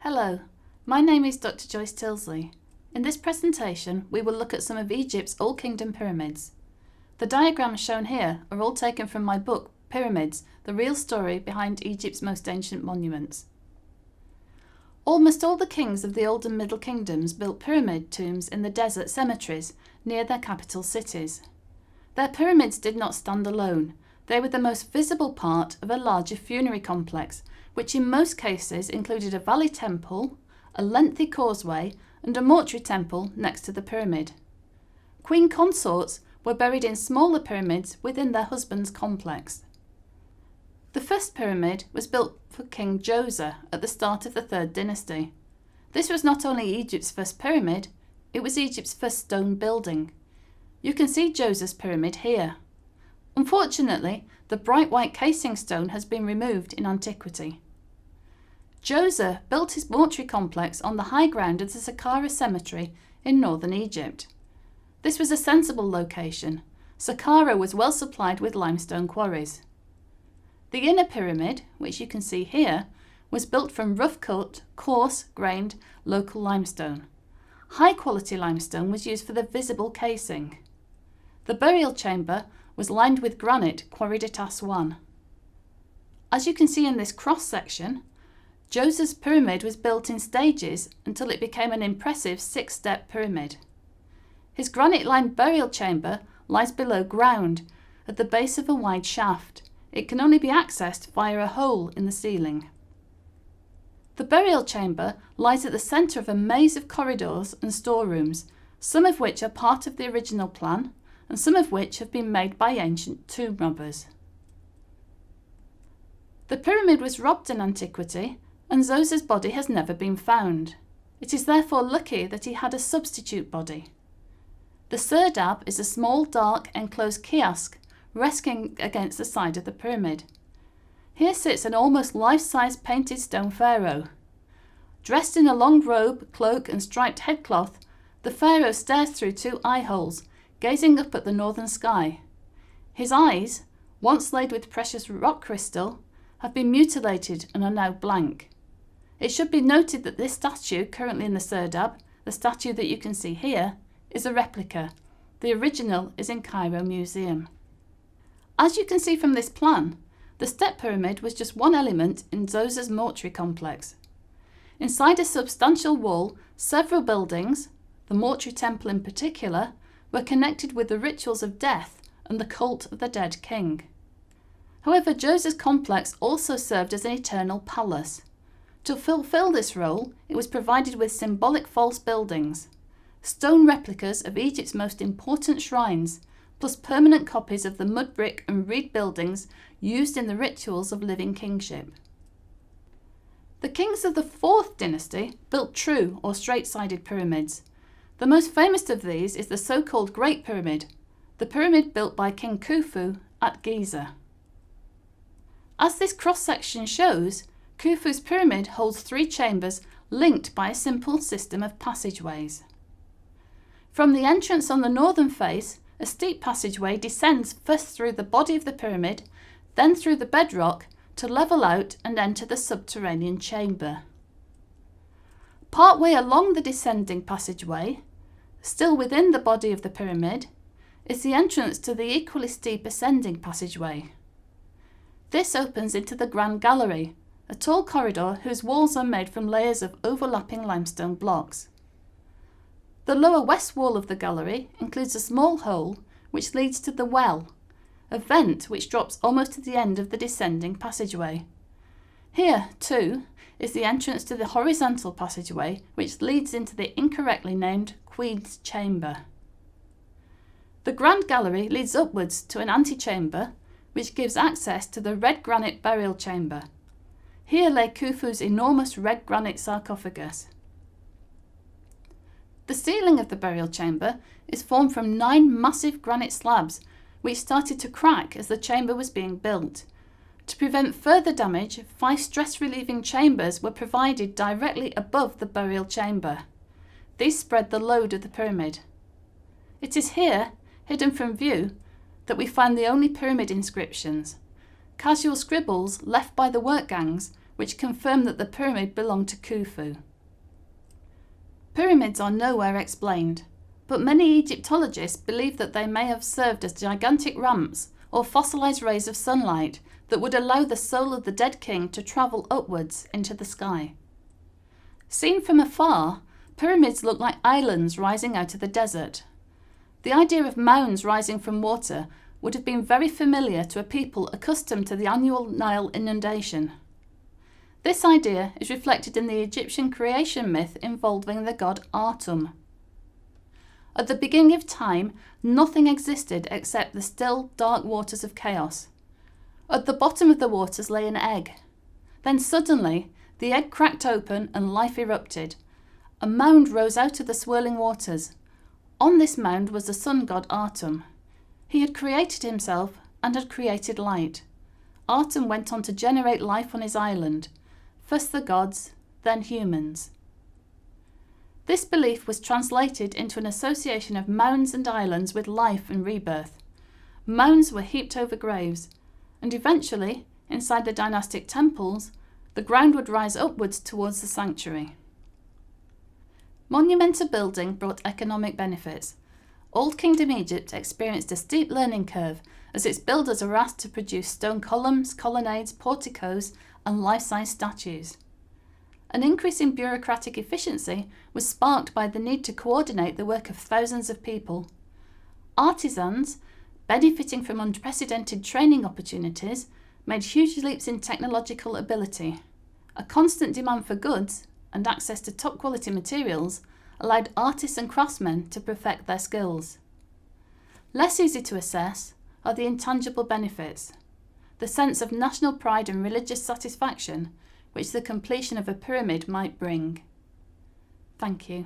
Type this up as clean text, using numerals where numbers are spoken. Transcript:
Hello, my name is Dr. Joyce Tyldesley. In this presentation, we will look at some of Egypt's Old Kingdom pyramids. The diagrams shown here are all taken from my book, Pyramids, the Real Story Behind Egypt's Most Ancient Monuments. Almost all the kings of the Old and Middle Kingdoms built pyramid tombs in the desert cemeteries near their capital cities. Their pyramids did not stand alone. They were the most visible part of a larger funerary complex, which in most cases included a valley temple, a lengthy causeway, and a mortuary temple next to the pyramid. Queen consorts were buried in smaller pyramids within their husbands' complex. The first pyramid was built for King Djoser at the start of the Third Dynasty. This was not only Egypt's first pyramid, it was Egypt's first stone building. You can see Djoser's pyramid here. Unfortunately, the bright white casing stone has been removed in antiquity. Djoser built his mortuary complex on the high ground of the Saqqara cemetery in northern Egypt. This was a sensible location. Saqqara was well supplied with limestone quarries. The inner pyramid, which you can see here, was built from rough-cut, coarse-grained local limestone. High-quality limestone was used for the visible casing. The burial chamber was lined with granite quarried at Aswan. As you can see in this cross-section, Djoser's pyramid was built in stages until it became an impressive 6-step pyramid. His granite-lined burial chamber lies below ground, at the base of a wide shaft. It can only be accessed via a hole in the ceiling. The burial chamber lies at the centre of a maze of corridors and storerooms, some of which are part of the original plan, and some of which have been made by ancient tomb robbers. The pyramid was robbed in antiquity, and Djoser's body has never been found. It is therefore lucky that he had a substitute body. The serdab is a small, dark, enclosed kiosk resting against the side of the pyramid. Here sits an almost life-size painted stone pharaoh. Dressed in a long robe, cloak, and striped headcloth, the pharaoh stares through 2 eye holes, gazing up at the northern sky. His eyes, once laid with precious rock crystal, have been mutilated and are now blank. It should be noted that this statue currently in the serdab, the statue that you can see here, is a replica. The original is in Cairo Museum. As you can see from this plan, the step pyramid was just one element in Djoser's mortuary complex. Inside a substantial wall, several buildings, the mortuary temple in particular, were connected with the rituals of death and the cult of the dead king. However, Djoser's complex also served as an eternal palace. To fulfill this role, it was provided with symbolic false buildings, stone replicas of Egypt's most important shrines, plus permanent copies of the mud brick and reed buildings used in the rituals of living kingship. The kings of the 4th dynasty built true or straight-sided pyramids. The most famous of these is the so-called Great Pyramid, the pyramid built by King Khufu at Giza. As this cross-section shows, Khufu's pyramid holds 3 chambers linked by a simple system of passageways. From the entrance on the northern face, a steep passageway descends first through the body of the pyramid, then through the bedrock to level out and enter the subterranean chamber. Partway along the descending passageway, still within the body of the pyramid, is the entrance to the equally steep ascending passageway. This opens into the Grand Gallery, a tall corridor whose walls are made from layers of overlapping limestone blocks. The lower west wall of the gallery includes a small hole which leads to the well, a vent which drops almost to the end of the descending passageway. Here, too, is the entrance to the horizontal passageway which leads into the incorrectly named Queen's Chamber. The Grand Gallery leads upwards to an antechamber which gives access to the red granite burial chamber. Here lay Khufu's enormous red granite sarcophagus. The ceiling of the burial chamber is formed from 9 massive granite slabs which started to crack as the chamber was being built. To prevent further damage, 5 stress-relieving chambers were provided directly above the burial chamber. These spread the load of the pyramid. It is here, hidden from view, that we find the only pyramid inscriptions. Casual scribbles left by the work gangs which confirm that the pyramid belonged to Khufu. Pyramids are nowhere explained, but many Egyptologists believe that they may have served as gigantic ramps or fossilized rays of sunlight that would allow the soul of the dead king to travel upwards into the sky. Seen from afar, pyramids look like islands rising out of the desert. The idea of mounds rising from water would have been very familiar to a people accustomed to the annual Nile inundation. This idea is reflected in the Egyptian creation myth involving the god Atum. At the beginning of time, nothing existed except the still, dark waters of chaos. At the bottom of the waters lay an egg. Then suddenly, the egg cracked open and life erupted. A mound rose out of the swirling waters. On this mound was the sun god Atum. He had created himself and had created light. Atum went on to generate life on his island. First the gods, then humans. This belief was translated into an association of mounds and islands with life and rebirth. Mounds were heaped over graves, and eventually, inside the dynastic temples, the ground would rise upwards towards the sanctuary. Monumental building brought economic benefits. Old Kingdom Egypt experienced a steep learning curve as its builders were asked to produce stone columns, colonnades, porticos, and life-size statues. An increase in bureaucratic efficiency was sparked by the need to coordinate the work of thousands of people. Artisans, benefiting from unprecedented training opportunities, made huge leaps in technological ability. A constant demand for goods and access to top-quality materials allowed artists and craftsmen to perfect their skills. Less easy to assess are the intangible benefits, the sense of national pride and religious satisfaction which the completion of a pyramid might bring. Thank you.